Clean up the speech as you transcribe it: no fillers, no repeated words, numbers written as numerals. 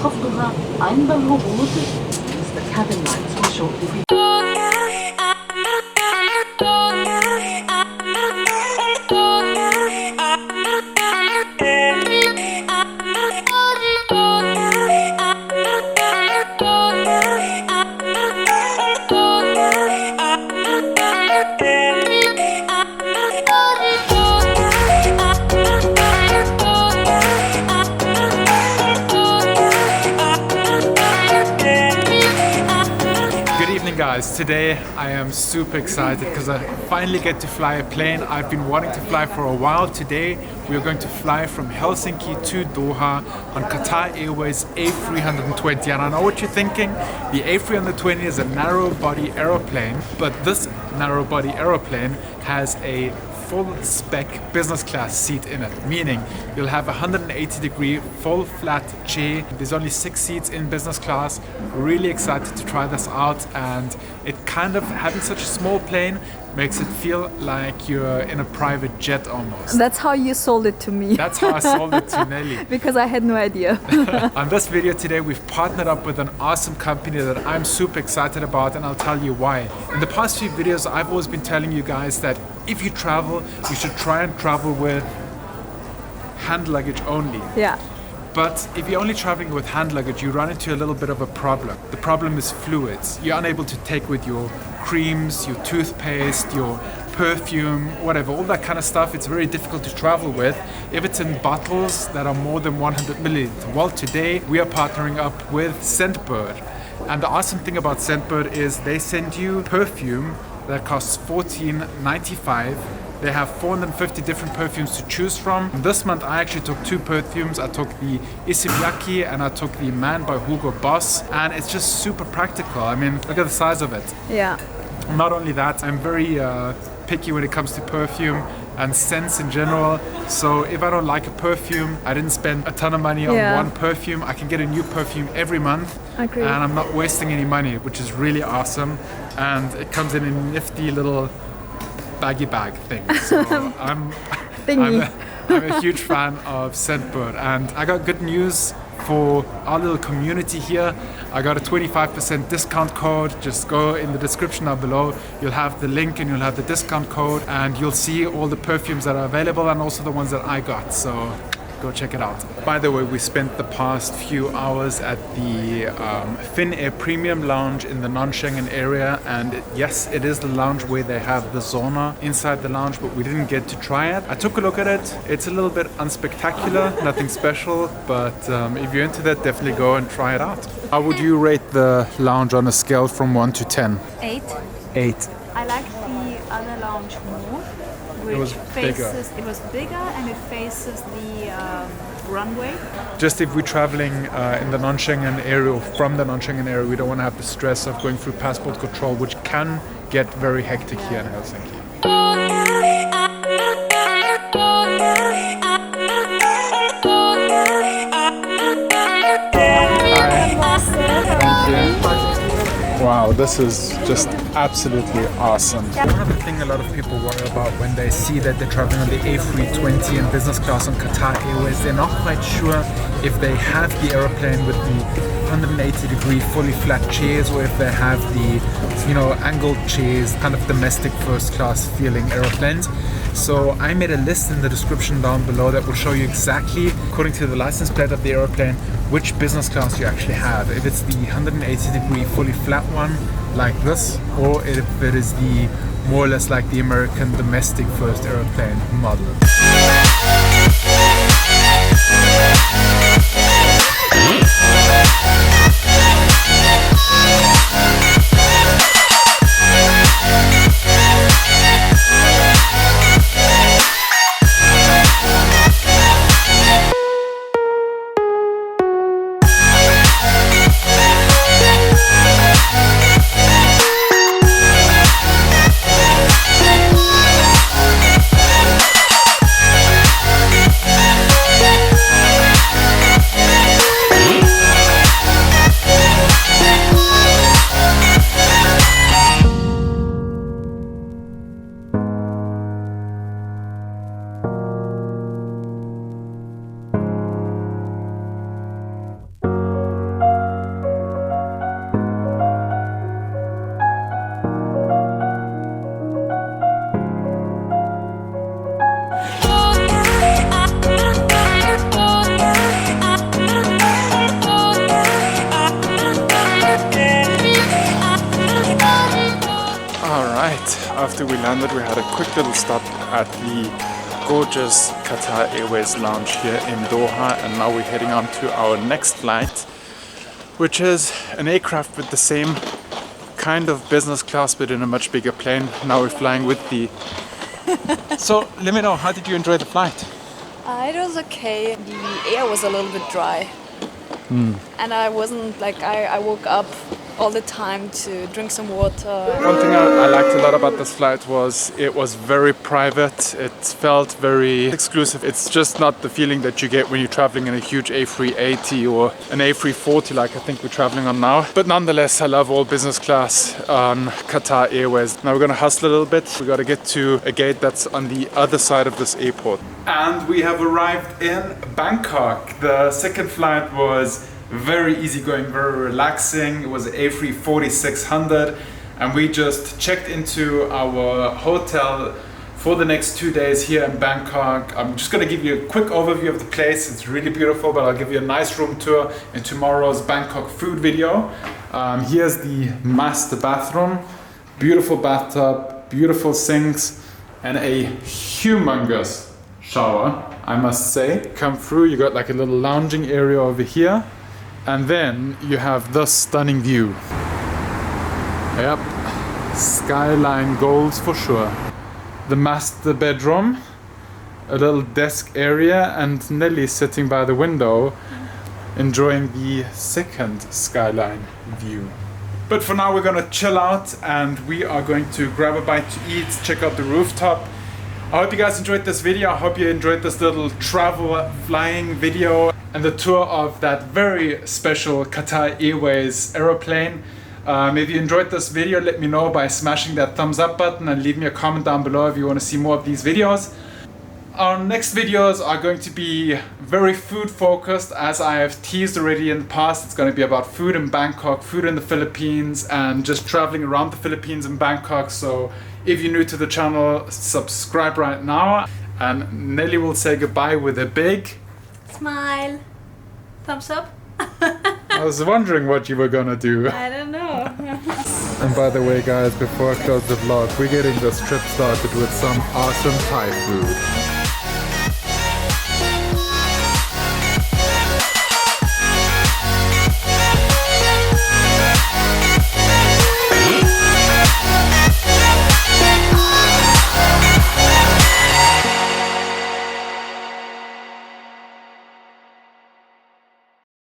خفضها عند الهبوط. The cabin lights will shortly be Guys, today I am super excited because I finally get to fly a plane I've been wanting to fly for a while. Today we are going to fly from Helsinki to Doha on Qatar Airways A320, and I know what you're thinking. The A320 is a narrow body aeroplane, but this narrow body aeroplane has a full spec business class seat in it, meaning you'll have a 180-degree full flat chair. There's only 6 seats in business class. Really excited to try this out, and it kind of, having such a small plane, makes it feel like you're in a private jet almost. That's how you sold it to me. That's how I sold it to Nelly. Because I had no idea. On this video today, we've partnered up with an awesome company that I'm super excited about, and I'll tell you why. In the past few videos, I've always been telling you guys that if you travel, you should try and travel with hand luggage only. Yeah. But if you're only traveling with hand luggage, you run into a little bit of a problem. The problem is fluids. You're unable to take with your creams, your toothpaste, your perfume, whatever, all that kind of stuff. It's very difficult to travel with if it's in bottles that are more than 100 milliliters. Well, today we are partnering up with Scentbird. And the awesome thing about Scentbird is they send you perfume that costs $14.95. They have 450 different perfumes to choose from. This month I actually took 2 perfumes. I took the Isimiaki and I took the Man by Hugo Boss, and it's just super practical. I mean, look at the size of it. Yeah. Not only that, I'm very picky when it comes to perfume and scents in general. So if I don't like a perfume, I didn't spend a ton of money on one perfume. I can get a new perfume every month. Agree. And I'm not wasting any money, which is really awesome. And it comes in a nifty little baggy bag thing. So I'm a huge fan of Scentbird, and I got good news for our little community here. I got a 25% discount code. Just go in the description down below. You'll have the link and you'll have the discount code, and you'll see all the perfumes that are available and also the ones that I got. So go check it out. By the way, we spent the past few hours at the Finnair Premium Lounge in the non-Schengen area, and yes, it is the lounge where they have the sauna inside the lounge, but we didn't get to try it. I took a look at it. It's a little bit unspectacular, nothing special, but if you're into that, definitely go and try it out. How would you rate the lounge on a scale from 1 to 10? 8. 8. I like the other lounge more. It was bigger. It was bigger and it faces the runway. Just if we're traveling in the non-Schengen area or from the non-Schengen area, we don't want to have the stress of going through passport control, which can get very hectic here in Helsinki. Wow, this is just absolutely awesome. One of the things a lot of people worry about when they see that they're traveling on the A320 in business class on Qatar Airways, they're not quite sure if they have the aeroplane with the 180-degree fully flat chairs, or if they have the, angled chairs, kind of domestic first class feeling aeroplanes. So I made a list in the description down below that will show you exactly, according to the license plate of the aeroplane, which business class you actually have. If it's the 180-degree fully flat one, like this, or if it is the more or less like the American domestic first aeroplane model. after we landed, we had a quick little stop at the gorgeous Qatar Airways lounge here in Doha, and now we're heading on to our next flight, which is an aircraft with the same kind of business class but in a much bigger plane. Now we're flying with the... So let me know, how did you enjoy the flight? It was okay. The air was a little bit dry. And I wasn't like, I woke up all the time to drink some water. One thing I liked a lot about this flight was it was very private. It felt very exclusive. It's just not the feeling that you get when you're traveling in a huge A380 or an A340 like I think we're traveling on now. But nonetheless, I love all business class on Qatar Airways. Now we're gonna hustle a little bit. We gotta get to a gate that's on the other side of this airport. And we have arrived in Bangkok. The second flight was very easygoing, very relaxing. It was A340-600 and we just checked into our hotel for the next 2 days here in Bangkok. I'm just gonna give you a quick overview of the place. It's really beautiful, but I'll give you a nice room tour in tomorrow's Bangkok food video. Here's the master bathroom. Beautiful bathtub, beautiful sinks, and a humongous shower, I must say. Come through, you got like a little lounging area over here. And then you have the stunning view. Yep, skyline goals for sure. The master bedroom, a little desk area, and Nelly sitting by the window enjoying the second skyline view. But for now we're gonna chill out and we are going to grab a bite to eat, check out the rooftop. I hope you guys enjoyed this video. I hope you enjoyed this little travel flying video and the tour of that very special Qatar Airways aeroplane. If you enjoyed this video, let me know by smashing that thumbs up button and leave me a comment down below if you want to see more of these videos. Our next videos are going to be very food focused, as I have teased already in the past. It's going to be about food in Bangkok, food in the Philippines, and just traveling around the Philippines and Bangkok. So if you're new to the channel, subscribe right now. And Nelly will say goodbye with a big Smile. Thumbs up. I was wondering what you were gonna do. I don't know. And by the way guys, before I close the vlog, we're getting this trip started with some awesome Thai food.